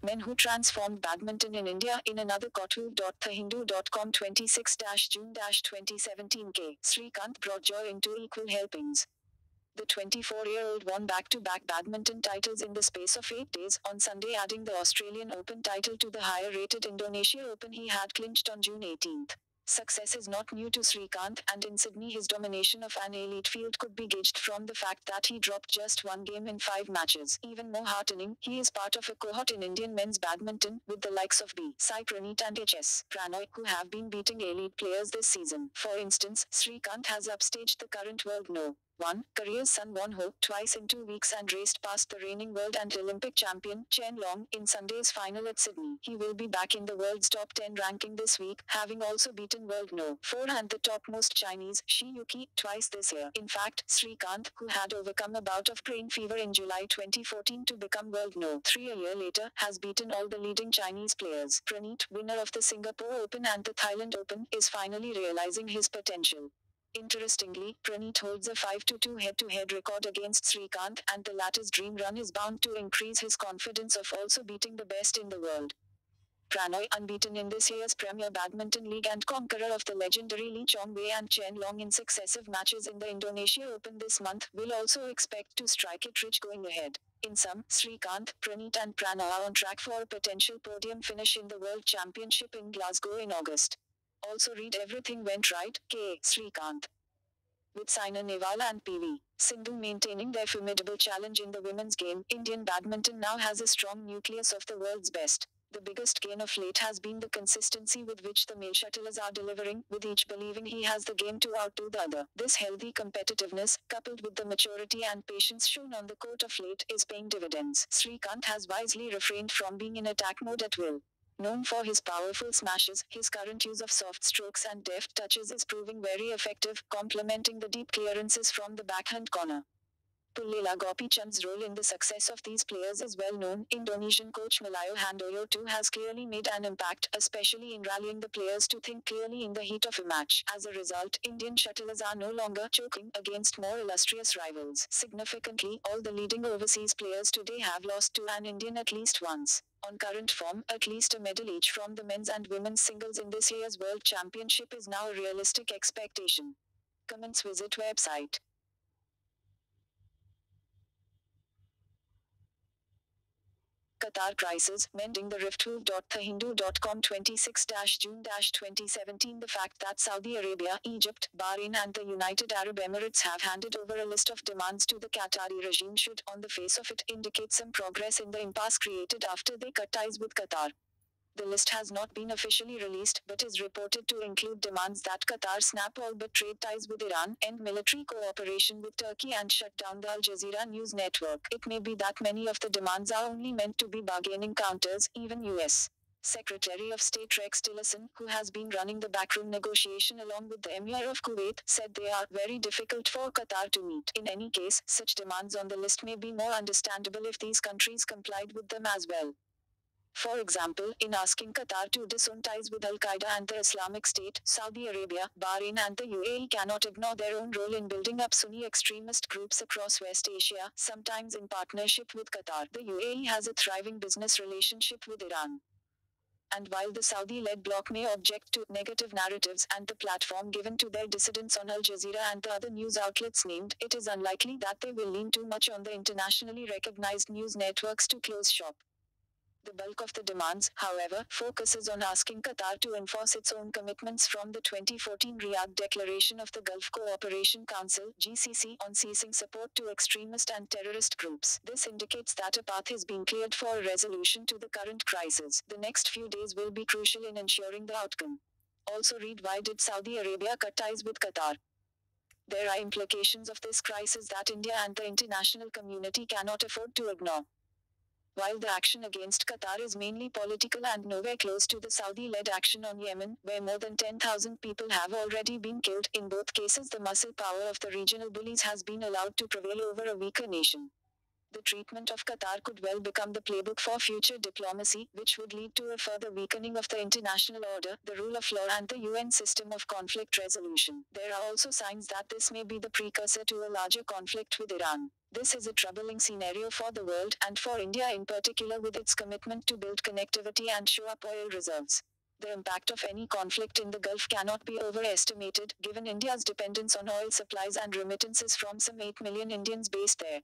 Men who transformed badminton in India in another Kotu.thehindu.com 26-June-2017 K. Srikanth brought joy into equal helpings. The 24-year-old won back-to-back badminton titles in the space of 8 days, on Sunday adding the Australian Open title to the higher-rated Indonesia Open he had clinched on June 18. Success is not new to Srikanth, and in Sydney his domination of an elite field could be gauged from the fact that he dropped just one game in 5 matches. Even more heartening, he is part of a cohort in Indian men's badminton, with the likes of B. Sai Praneeth and H.S. Pranoy, who have been beating elite players this season. For instance, Srikanth has upstaged the current world No. 1. Career's Sun Won Ho twice in 2 weeks and raced past the reigning world and Olympic champion Chen Long in Sunday's final at Sydney. He will be back in the world's top 10 ranking this week, having also beaten world No. 4 and the topmost Chinese Shi Yuqi twice this year. In fact, Srikanth, who had overcome a bout of brain fever in July 2014 to become world No. 3 a year later, has beaten all the leading Chinese players. Praneeth, winner of the Singapore Open and the Thailand Open, is finally realizing his potential. Interestingly, Praneeth holds a 5-2 head-to-head record against Srikanth, and the latter's dream run is bound to increase his confidence of also beating the best in the world. Pranoy, unbeaten in this year's Premier Badminton League and conqueror of the legendary Lee Chong-wei and Chen Long in successive matches in the Indonesia Open this month, will also expect to strike it rich going ahead. In sum, Srikanth, Praneeth and Pranoy are on track for a potential podium finish in the World Championship in Glasgow in August. Also read Everything Went Right, K. Srikanth. With Saina Nehwal and PV Sindhu maintaining their formidable challenge in the women's game, Indian badminton now has a strong nucleus of the world's best. The biggest gain of late has been the consistency with which the male shuttlers are delivering, with each believing he has the game to outdo the other. This healthy competitiveness, coupled with the maturity and patience shown on the court of late, is paying dividends. Srikanth has wisely refrained from being in attack mode at will. Known for his powerful smashes, his current use of soft strokes and deft touches is proving very effective, complementing the deep clearances from the backhand corner. Pullela Gopichand's role in the success of these players is well known. Indonesian coach Malayo Handoyo too has clearly made an impact, especially in rallying the players to think clearly in the heat of a match. As a result, Indian shuttlers are no longer choking against more illustrious rivals. Significantly, all the leading overseas players today have lost to an Indian at least once. On current form, at least a medal each from the men's and women's singles in this year's World Championship is now a realistic expectation. Comments. Visit website. Qatar crisis, mending the rift. TheHindu.com 26-June-2017 The fact that Saudi Arabia, Egypt, Bahrain and the United Arab Emirates have handed over a list of demands to the Qatari regime should, on the face of it, indicate some progress in the impasse created after they cut ties with Qatar. The list has not been officially released, but is reported to include demands that Qatar snap all but trade ties with Iran, end military cooperation with Turkey and shut down the Al Jazeera news network. It may be that many of the demands are only meant to be bargaining counters. Even U.S. Secretary of State Rex Tillerson, who has been running the backroom negotiation along with the Emir of Kuwait, said they are very difficult for Qatar to meet. In any case, such demands on the list may be more understandable if these countries complied with them as well. For example, in asking Qatar to disown ties with Al-Qaeda and the Islamic State, Saudi Arabia, Bahrain and the UAE cannot ignore their own role in building up Sunni extremist groups across West Asia, sometimes in partnership with Qatar. The UAE has a thriving business relationship with Iran. And while the Saudi-led bloc may object to negative narratives and the platform given to their dissidents on Al Jazeera and the other news outlets named, it is unlikely that they will lean too much on the internationally recognized news networks to close shop. The bulk of the demands, however, focuses on asking Qatar to enforce its own commitments from the 2014 Riyadh Declaration of the Gulf Cooperation Council (GCC) on ceasing support to extremist and terrorist groups. This indicates that a path is being cleared for a resolution to the current crisis. The next few days will be crucial in ensuring the outcome. Also read Why did Saudi Arabia cut ties with Qatar? There are implications of this crisis that India and the international community cannot afford to ignore. While the action against Qatar is mainly political and nowhere close to the Saudi-led action on Yemen, where more than 10,000 people have already been killed, in both cases the muscle power of the regional bullies has been allowed to prevail over a weaker nation. The treatment of Qatar could well become the playbook for future diplomacy, which would lead to a further weakening of the international order, the rule of law and the UN system of conflict resolution. There are also signs that this may be the precursor to a larger conflict with Iran. This is a troubling scenario for the world, and for India in particular, with its commitment to build connectivity and shore up oil reserves. The impact of any conflict in the Gulf cannot be overestimated, given India's dependence on oil supplies and remittances from some 8 million Indians based there.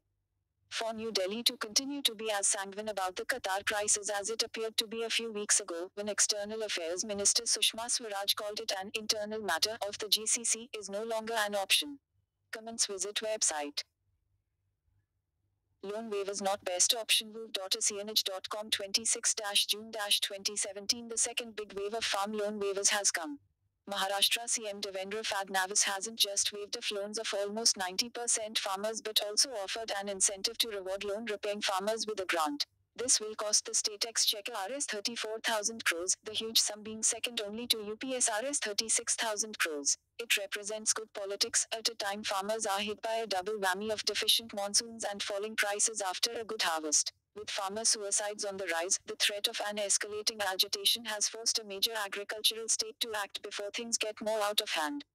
For New Delhi to continue to be as sanguine about the Qatar crisis as it appeared to be a few weeks ago, when External Affairs Minister Sushma Swaraj called it an internal matter of the GCC, is no longer an option. Comments. Visit website. Loan waivers not best option. Move.acnh.com 26-June-2017. The second big wave of farm loan waivers has come. Maharashtra CM Devendra Fadnavis hasn't just waived off loans of almost 90% farmers but also offered an incentive to reward loan repaying farmers with a grant. This will cost the state exchequer Rs 34,000 crores, the huge sum being second only to UP's Rs 36,000 crores. It represents good politics at a time farmers are hit by a double whammy of deficient monsoons and falling prices after a good harvest. With farmer suicides on the rise, the threat of an escalating agitation has forced a major agricultural state to act before things get more out of hand.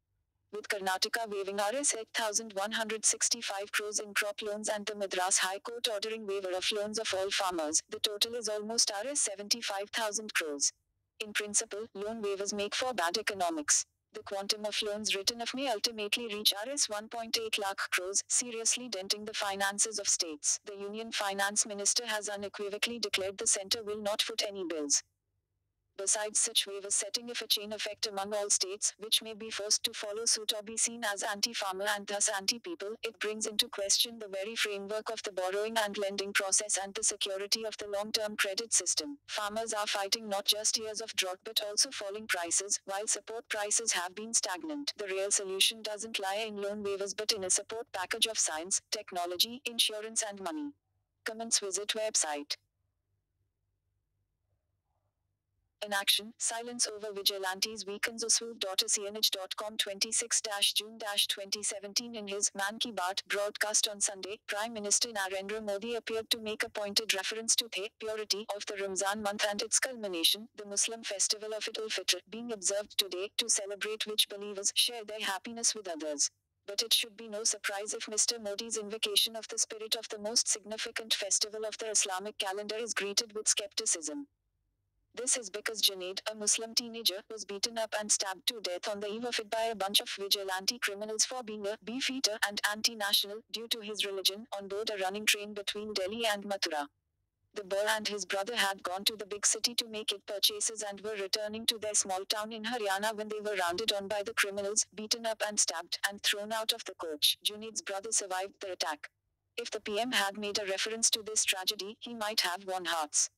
With Karnataka waiving Rs 8,165 crores in crop loans and the Madras High Court ordering waiver of loans of all farmers, the total is almost Rs 75,000 crores. In principle, loan waivers make for bad economics. The quantum of loans written off may ultimately reach Rs 1.8 lakh crores, seriously denting the finances of states. The Union Finance Minister has unequivocally declared the centre will not foot any bills. Besides such waivers setting if a chain effect among all states, which may be forced to follow suit or be seen as anti-farmer and thus anti-people, it brings into question the very framework of the borrowing and lending process and the security of the long-term credit system. Farmers are fighting not just years of drought but also falling prices, while support prices have been stagnant. The real solution doesn't lie in loan waivers but in a support package of science, technology, insurance and money. Comments. Visit website. In action, silence over vigilantes weakens. Uswoov.acnh.com 26-June-2017. In his Man Ki Baat broadcast on Sunday, Prime Minister Narendra Modi appeared to make a pointed reference to the purity of the Ramzan month and its culmination, the Muslim festival of Eid al-Fitr, being observed today, to celebrate which believers share their happiness with others. But it should be no surprise if Mr. Modi's invocation of the spirit of the most significant festival of the Islamic calendar is greeted with skepticism. This is because Junaid, a Muslim teenager, was beaten up and stabbed to death on the eve of it by a bunch of vigilante criminals for being a beefeater and anti-national due to his religion on board a running train between Delhi and Mathura. The boy and his brother had gone to the big city to make Eid purchases and were returning to their small town in Haryana when they were rounded on by the criminals, beaten up and stabbed, and thrown out of the coach. Junaid's brother survived the attack. If the PM had made a reference to this tragedy, he might have won hearts.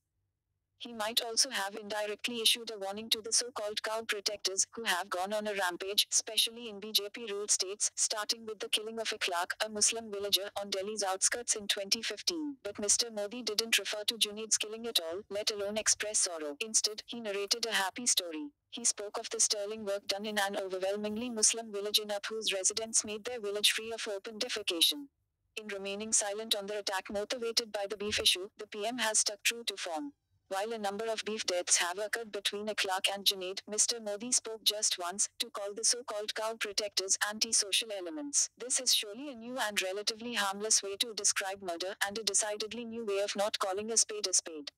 He might also have indirectly issued a warning to the so-called cow protectors, who have gone on a rampage, especially in BJP-ruled states, starting with the killing of a clerk, a Muslim villager, on Delhi's outskirts in 2015. But Mr. Modi didn't refer to Junaid's killing at all, let alone express sorrow. Instead, he narrated a happy story. He spoke of the sterling work done in an overwhelmingly Muslim village in UP whose residents made their village free of open defecation. In remaining silent on the attack motivated by the beef issue, the PM has stuck true to form. While a number of beef deaths have occurred between a clerk and Junaid, Mr. Modi spoke just once, to call the so-called cow protectors anti-social elements. This is surely a new and relatively harmless way to describe murder, and a decidedly new way of not calling a spade a spade.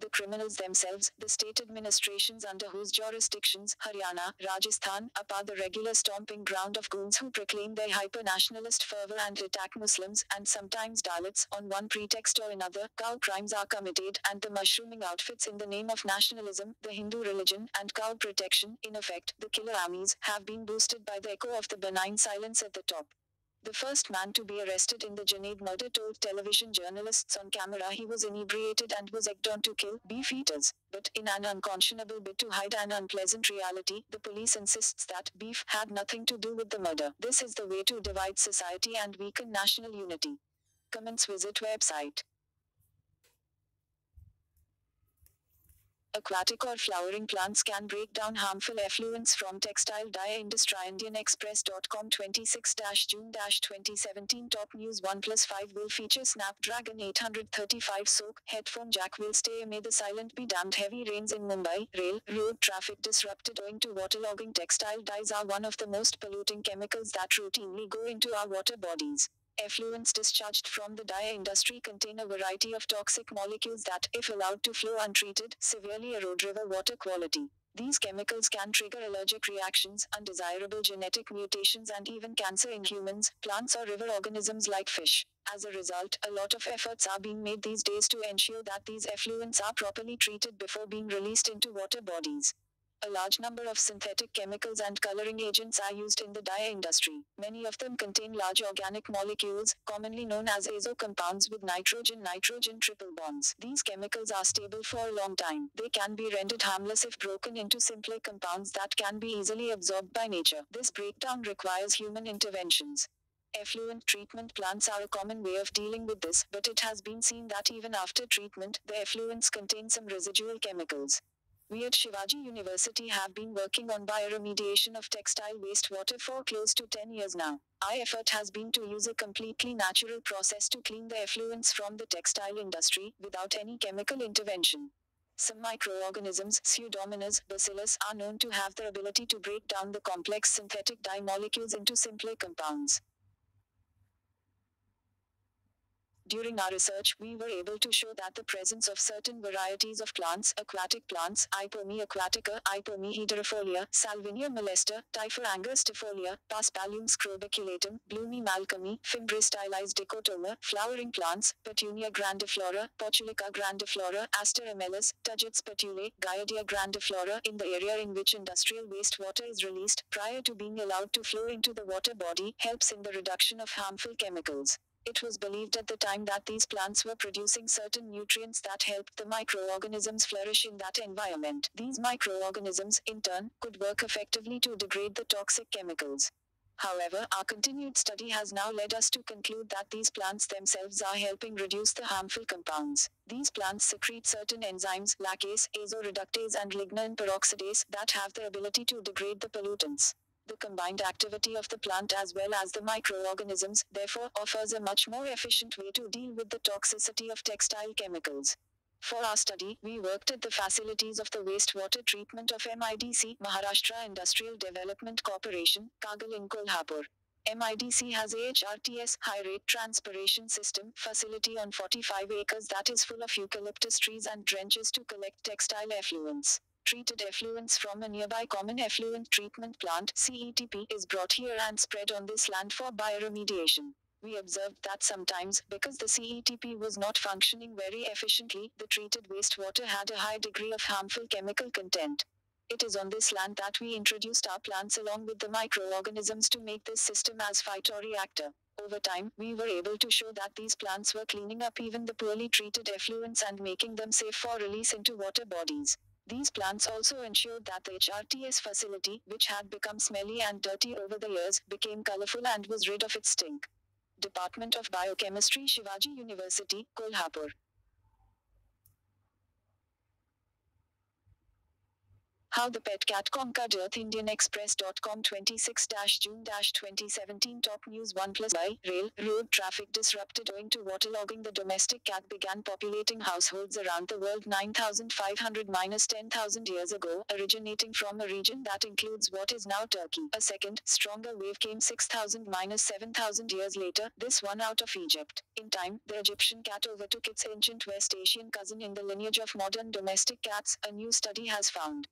The criminals themselves, the state administrations under whose jurisdictions, Haryana, Rajasthan, are the regular stomping ground of goons who proclaim their hyper-nationalist fervor and attack Muslims, and sometimes Dalits, on one pretext or another. Cow crimes are committed, and the mushrooming outfits in the name of nationalism, the Hindu religion, and cow protection, in effect, the killer armies, have been boosted by the echo of the benign silence at the top. The first man to be arrested in the Junaid murder told television journalists on camera he was inebriated and was egged on to kill beefeaters. But in an unconscionable bid to hide an unpleasant reality, the police insists that beef had nothing to do with the murder. This is the way to divide society and weaken national unity. Comments. Visit website. Aquatic or flowering plants can break down harmful effluents from textile dye industry. IndianExpress.com 26-June-2017 Top News. OnePlus 5 will feature Snapdragon 835 soak headphone jack will stay. May the silent be damned. Heavy rains in Mumbai. Rail, road traffic disrupted owing to waterlogging. Textile dyes are one of the most polluting chemicals that routinely go into our water bodies. Effluents discharged from the dye industry contain a variety of toxic molecules that, if allowed to flow untreated, severely erode river water quality. These chemicals can trigger allergic reactions, undesirable genetic mutations, and even cancer in humans, plants, or river organisms like fish. As a result, a lot of efforts are being made these days to ensure that these effluents are properly treated before being released into water bodies. A large number of synthetic chemicals and coloring agents are used in the dye industry. Many of them contain large organic molecules, commonly known as azo compounds with nitrogen-nitrogen triple bonds. These chemicals are stable for a long time. They can be rendered harmless if broken into simpler compounds that can be easily absorbed by nature. This breakdown requires human interventions. Effluent treatment plants are a common way of dealing with this, but it has been seen that even after treatment, the effluents contain some residual chemicals. We at Shivaji University have been working on bioremediation of textile wastewater for close to 10 years now. Our effort has been to use a completely natural process to clean the effluents from the textile industry without any chemical intervention. Some microorganisms, Pseudomonas, Bacillus, are known to have the ability to break down the complex synthetic dye molecules into simpler compounds. During our research, we were able to show that the presence of certain varieties of plants, aquatic plants, Ipomi aquatica, Ipomi hederofolia, Salvinia molesta, Typha angustifolia, Paspalum scrobaculatum, Bloomy malcolmi, Fimbris stylized dichotoma, flowering plants, Petunia grandiflora, Potulica grandiflora, Aster amelis, Tujets petulae, Gaiadia grandiflora in the area in which industrial wastewater is released, prior to being allowed to flow into the water body, helps in the reduction of harmful chemicals. It was believed at the time that these plants were producing certain nutrients that helped the microorganisms flourish in that environment. These microorganisms, in turn, could work effectively to degrade the toxic chemicals. However, our continued study has now led us to conclude that these plants themselves are helping reduce the harmful compounds. These plants secrete certain enzymes, lactase, azoreductase, and lignin peroxidase, that have the ability to degrade the pollutants. The combined activity of the plant as well as the microorganisms, therefore, offers a much more efficient way to deal with the toxicity of textile chemicals. For our study, we worked at the facilities of the wastewater treatment of MIDC, Maharashtra Industrial Development Corporation, Kagal in Kolhapur. MIDC has a HRTS, high rate transpiration system, facility on 45 acres that is full of eucalyptus trees and trenches to collect textile effluents. Treated effluents from a nearby common effluent treatment plant (CETP) is brought here and spread on this land for bioremediation. We observed that sometimes, because the CETP was not functioning very efficiently, the treated wastewater had a high degree of harmful chemical content. It is on this land that we introduced our plants along with the microorganisms to make this system as phytoreactor. Over time, we were able to show that these plants were cleaning up even the poorly treated effluents and making them safe for release into water bodies. These plants also ensured that the HRTS facility, which had become smelly and dirty over the years, became colorful and was rid of its stink. Department of Biochemistry, Shivaji University, Kolhapur. How the Pet Cat Conquered Earth. IndianExpress.com 26-June-2017 Top News. OnePlus by rail, road traffic disrupted owing to waterlogging. The domestic cat began populating households around the world 9,500-10,000 years ago, originating from a region that includes what is now Turkey. A second, stronger wave came 6,000-7,000 years later, this one out of Egypt. In time, the Egyptian cat overtook its ancient West Asian cousin in the lineage of modern domestic cats, a new study has found.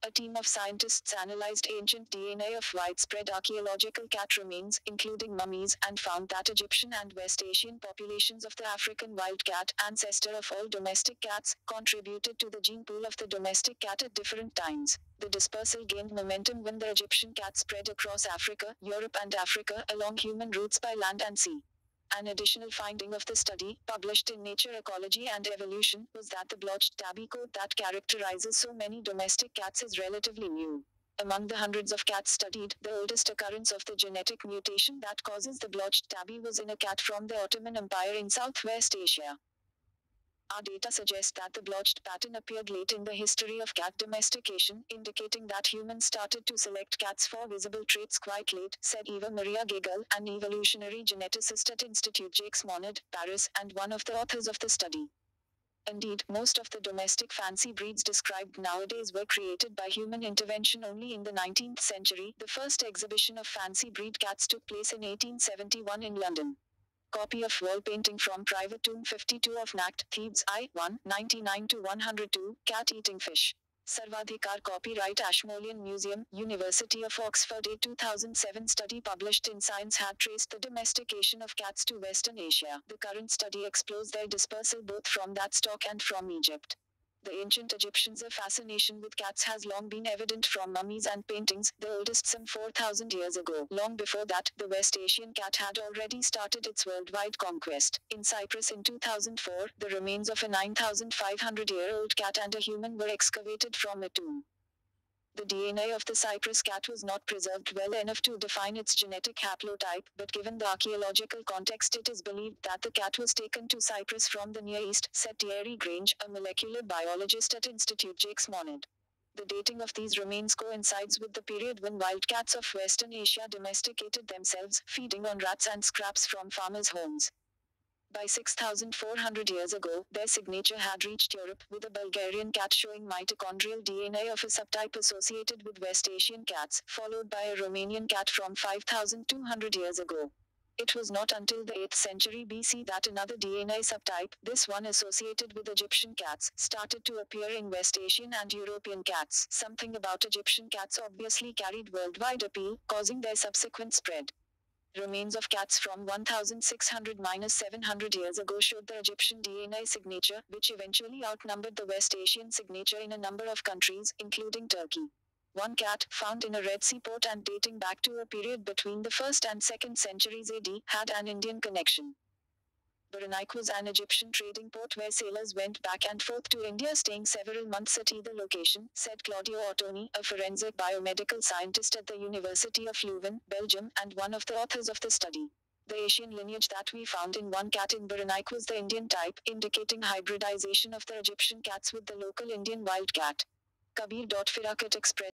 A team of scientists analyzed ancient DNA of widespread archaeological cat remains, including mummies, and found that Egyptian and West Asian populations of the African wildcat, ancestor of all domestic cats, contributed to the gene pool of the domestic cat at different times. The dispersal gained momentum when the Egyptian cat spread across Africa, Europe, and Africa along human routes by land and sea. An additional finding of the study, published in Nature Ecology and Evolution, was that the blotched tabby coat that characterizes so many domestic cats is relatively new. Among the hundreds of cats studied, the oldest occurrence of the genetic mutation that causes the blotched tabby was in a cat from the Ottoman Empire in Southwest Asia. Our data suggest that the blotched pattern appeared late in the history of cat domestication, indicating that humans started to select cats for visible traits quite late, said Eva Maria Gigel, an evolutionary geneticist at Institut Jacques Monod, Paris, and one of the authors of the study. Indeed, most of the domestic fancy breeds described nowadays were created by human intervention only in the 19th century. The first exhibition of fancy breed cats took place in 1871 in London. Copy of wall painting from Private Tomb 52 of Nakt, Thebes I, 1, 99 to 102, Cat Eating Fish. Sarvadhikar copyright Ashmolean Museum, University of Oxford. A 2007 study published in Science had traced the domestication of cats to Western Asia. The current study explores their dispersal both from that stock and from Egypt. The ancient Egyptians' fascination with cats has long been evident from mummies and paintings, the oldest some 4,000 years ago. Long before that, the West Asian cat had already started its worldwide conquest. In Cyprus in 2004, the remains of a 9,500-year-old cat and a human were excavated from a tomb. The DNA of the Cyprus cat was not preserved well enough to define its genetic haplotype, but given the archaeological context, it is believed that the cat was taken to Cyprus from the Near East, said Thierry Grange, a molecular biologist at Institut Jacques Monod. The dating of these remains coincides with the period when wild cats of Western Asia domesticated themselves, feeding on rats and scraps from farmers' homes. By 6,400 years ago, their signature had reached Europe, with a Bulgarian cat showing mitochondrial DNA of a subtype associated with West Asian cats, followed by a Romanian cat from 5,200 years ago. It was not until the 8th century BC that another DNA subtype, this one associated with Egyptian cats, started to appear in West Asian and European cats. Something about Egyptian cats obviously carried worldwide appeal, causing their subsequent spread. Remains of cats from 1600-700 years ago showed the Egyptian DNA signature, which eventually outnumbered the West Asian signature in a number of countries, including Turkey. One cat, found in a Red Sea port and dating back to a period between the 1st and 2nd centuries AD, had an Indian connection. Baranik was an Egyptian trading port where sailors went back and forth to India, staying several months at either location, said Claudio Ottoni, a forensic biomedical scientist at the University of Leuven, Belgium, and one of the authors of the study. The Asian lineage that we found in one cat in Baranik was the Indian type, indicating hybridization of the Egyptian cats with the local Indian wild cat. Kabir. Firakat Express